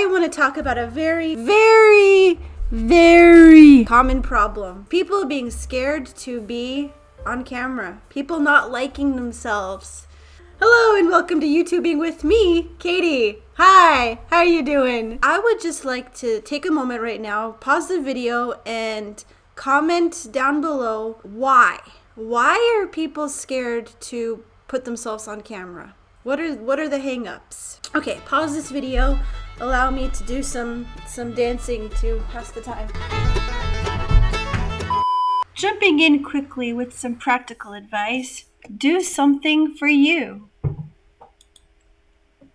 I want to talk about a very, very, very common problem. People being scared to be on camera. People not liking themselves. Hello and welcome to YouTubing with me, Katie. Hi, how are you doing? I would just like to take a moment right now, pause the video and comment down below why. Why are people scared to put themselves on camera? What are the hang-ups? Okay, pause this video. Allow me to do some dancing to pass the time. Jumping in quickly with some practical advice. Do something for you.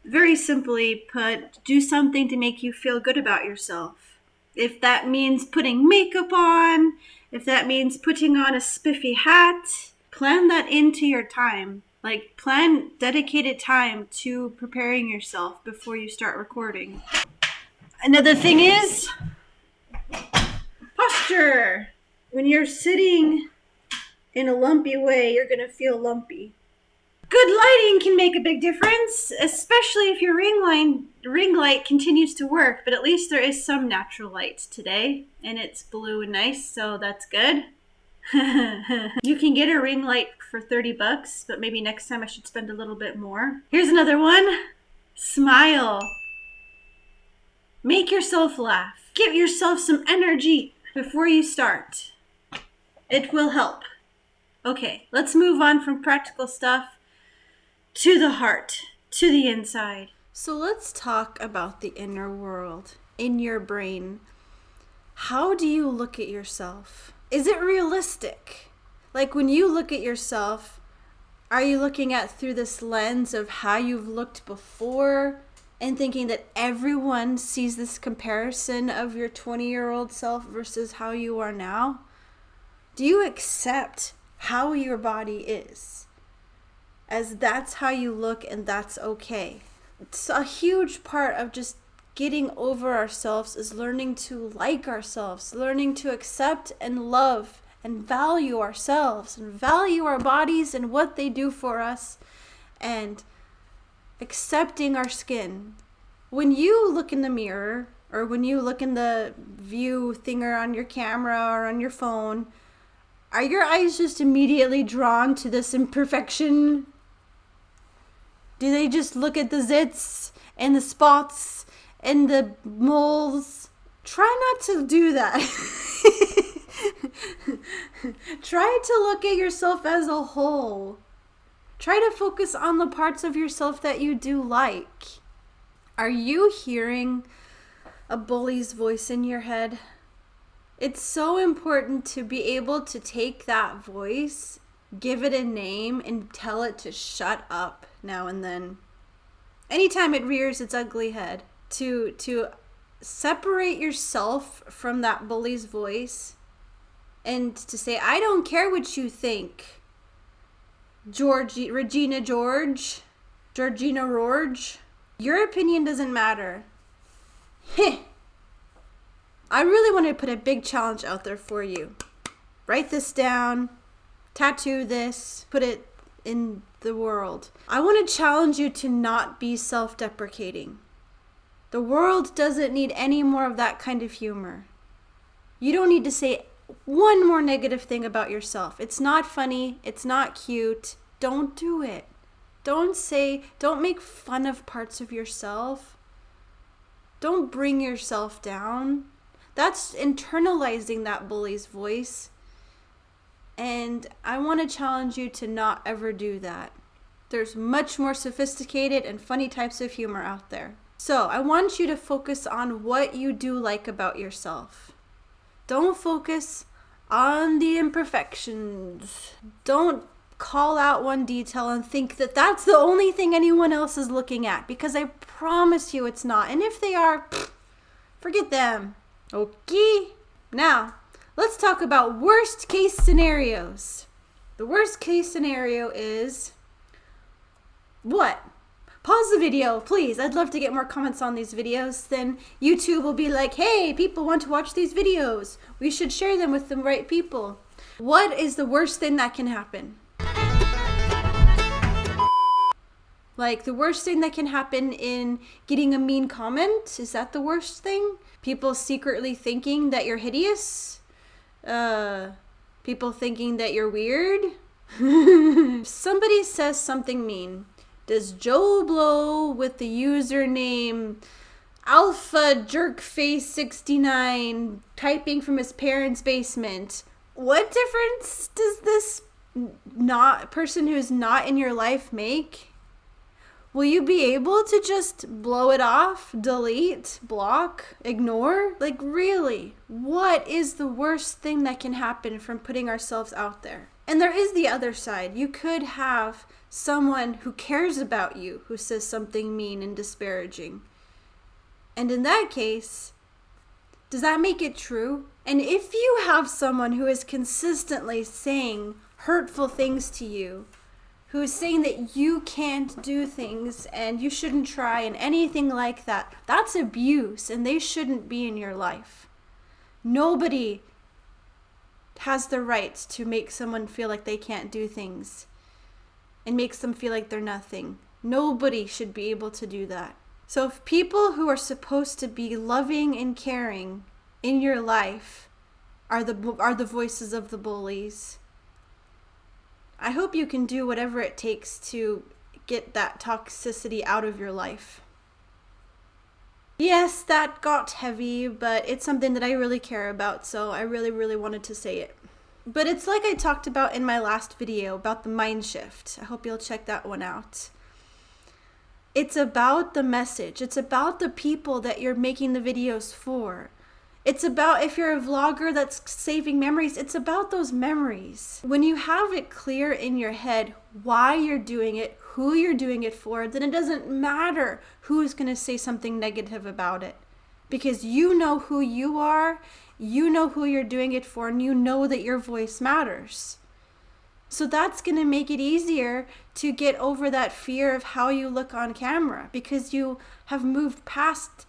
Very simply put, do something to make you feel good about yourself. If that means putting makeup on, if that means putting on a spiffy hat, plan that into your time. Like, plan dedicated time to preparing yourself before you start recording. Another thing is posture. When you're sitting in a lumpy way, you're going to feel lumpy. Good lighting can make a big difference, especially if your ring light continues to work, but at least there is some natural light today, and it's blue and nice, so that's good. You can get a ring light for $30, but maybe next time I should spend a little bit more. Here's another one. Smile. Make yourself laugh. Give yourself some energy before you start. It will help. Okay, let's move on from practical stuff to the heart, to the inside. So let's talk about the inner world, in your brain. How do you look at yourself? Is it realistic? Like, when you look at yourself, are you looking at through this lens of how you've looked before and thinking that everyone sees this comparison of your 20-year-old self versus how you are now? Do you accept how your body is, as that's how you look and that's okay? It's a huge part of just getting over ourselves is learning to like ourselves, learning to accept and love and value ourselves and value our bodies and what they do for us, and accepting our skin. When you look in the mirror, or when you look in the view thinger on your camera or on your phone, are your eyes just immediately drawn to this imperfection? Do they just look at the zits and the spots and the moles? Try not to do that. Try to look at yourself as a whole. Try to focus on the parts of yourself that you do like. Are you hearing a bully's voice in your head? It's so important to be able to take that voice, give it a name, and tell it to shut up now and then. Anytime it rears its ugly head, to separate yourself from that bully's voice and to say, I don't care what you think, Georgina George. Your opinion doesn't matter. Heh. I really want to put a big challenge out there for you. Write this down, tattoo this, put it in the world. I want to challenge you to not be self-deprecating. The world doesn't need any more of that kind of humor. You don't need to say one more negative thing about yourself. It's not funny. It's not cute. Don't do it. Don't make fun of parts of yourself. Don't bring yourself down. That's internalizing that bully's voice. And I want to challenge you to not ever do that. There's much more sophisticated and funny types of humor out there. So I want you to focus on what you do like about yourself. Don't focus on the imperfections. Don't call out one detail and think that that's the only thing anyone else is looking at, because I promise you it's not. And if they are, forget them. Okay? Now, let's talk about worst case scenarios. The worst case scenario is what? Pause the video, please. I'd love to get more comments on these videos. Then YouTube will be like, hey, people want to watch these videos. We should share them with the right people. What is the worst thing that can happen? Like, the worst thing that can happen in getting a mean comment, is that the worst thing? People secretly thinking that you're hideous? People thinking that you're weird? If somebody says something mean, does Joe Blow with the username Alpha Jerkface 69 typing from his parents' basement, what difference does this person who's not in your life make? Will you be able to just blow it off, delete, block, ignore? Like, really, what is the worst thing that can happen from putting ourselves out there? And there is the other side. You could have someone who cares about you who says something mean and disparaging. And in that case, does that make it true? And if you have someone who is consistently saying hurtful things to you, who is saying that you can't do things and you shouldn't try and anything like that, that's abuse and they shouldn't be in your life. Nobody has the right to make someone feel like they can't do things and makes them feel like they're nothing. Nobody should be able to do that. So if people who are supposed to be loving and caring in your life are the voices of the bullies, I hope you can do whatever it takes to get that toxicity out of your life. Yes, that got heavy, but it's something that I really care about, so I really, really wanted to say it. But it's like I talked about in my last video about the mind shift. I hope you'll check that one out. It's about the message. It's about the people that you're making the videos for. It's about, if you're a vlogger that's saving memories, it's about those memories. When you have it clear in your head why you're doing it, who you're doing it for, then it doesn't matter who's going to say something negative about it. Because you know who you are, you know who you're doing it for, and you know that your voice matters. So that's going to make it easier to get over that fear of how you look on camera, because you have moved past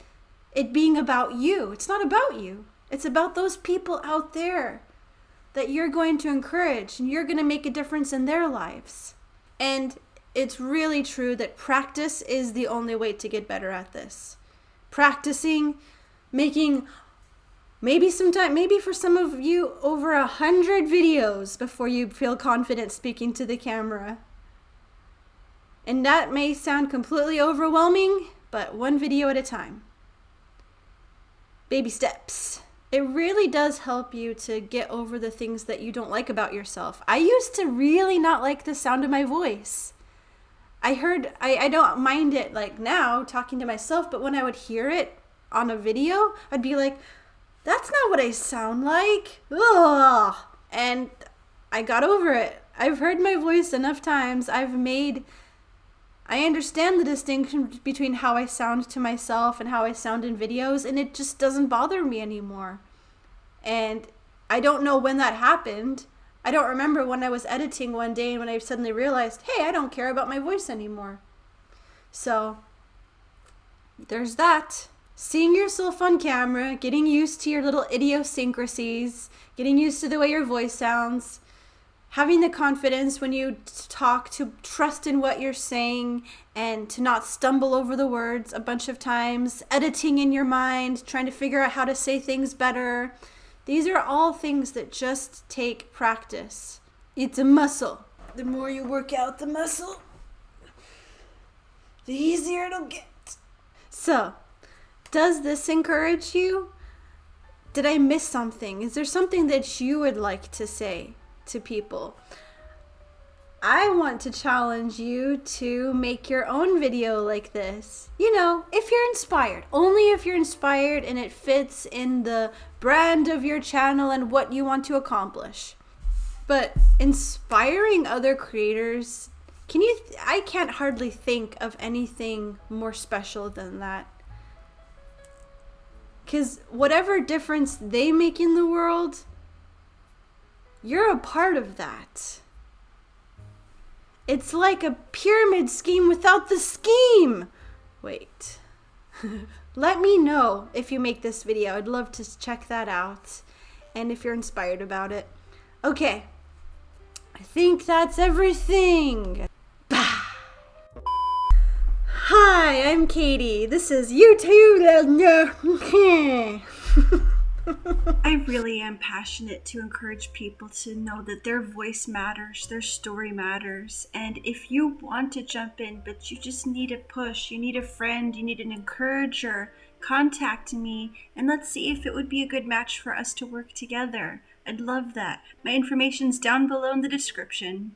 it being about you. It's not about you. It's about those people out there that you're going to encourage, and you're going to make a difference in their lives. And it's really true that practice is the only way to get better at this. Practicing, making maybe for some of you over 100 videos before you feel confident speaking to the camera. And that may sound completely overwhelming, but one video at a time. Baby steps. It really does help you to get over the things that you don't like about yourself. I used to really not like the sound of my voice. I don't mind it like now talking to myself, but when I would hear it on a video, I'd be like, that's not what I sound like. Ugh. And I got over it. I've heard my voice enough times. I understand the distinction between how I sound to myself and how I sound in videos, and it just doesn't bother me anymore. And I don't know when that happened. I don't remember when I was editing one day and when I suddenly realized, hey, I don't care about my voice anymore. So there's that. Seeing yourself on camera, getting used to your little idiosyncrasies, getting used to the way your voice sounds, having the confidence when you talk to trust in what you're saying and to not stumble over the words a bunch of times, editing in your mind, trying to figure out how to say things better. These are all things that just take practice. It's a muscle. The more you work out the muscle, the easier it'll get. So, does this encourage you? Did I miss something? Is there something that you would like to say to people? I want to challenge you to make your own video like this. You know, if you're inspired. Only if you're inspired and it fits in the brand of your channel and what you want to accomplish. But inspiring other creators, I can't hardly think of anything more special than that. Because whatever difference they make in the world, you're a part of that. It's like a pyramid scheme without the scheme. Wait. Let me know if you make this video. I'd love to check that out. And if you're inspired about it. Okay. I think that's everything. Bah. Hi, I'm Katie. This is YouTube. I really am passionate to encourage people to know that their voice matters, their story matters. And if you want to jump in, but you just need a push, you need a friend, you need an encourager, contact me and let's see if it would be a good match for us to work together. I'd love that. My information's down below in the description.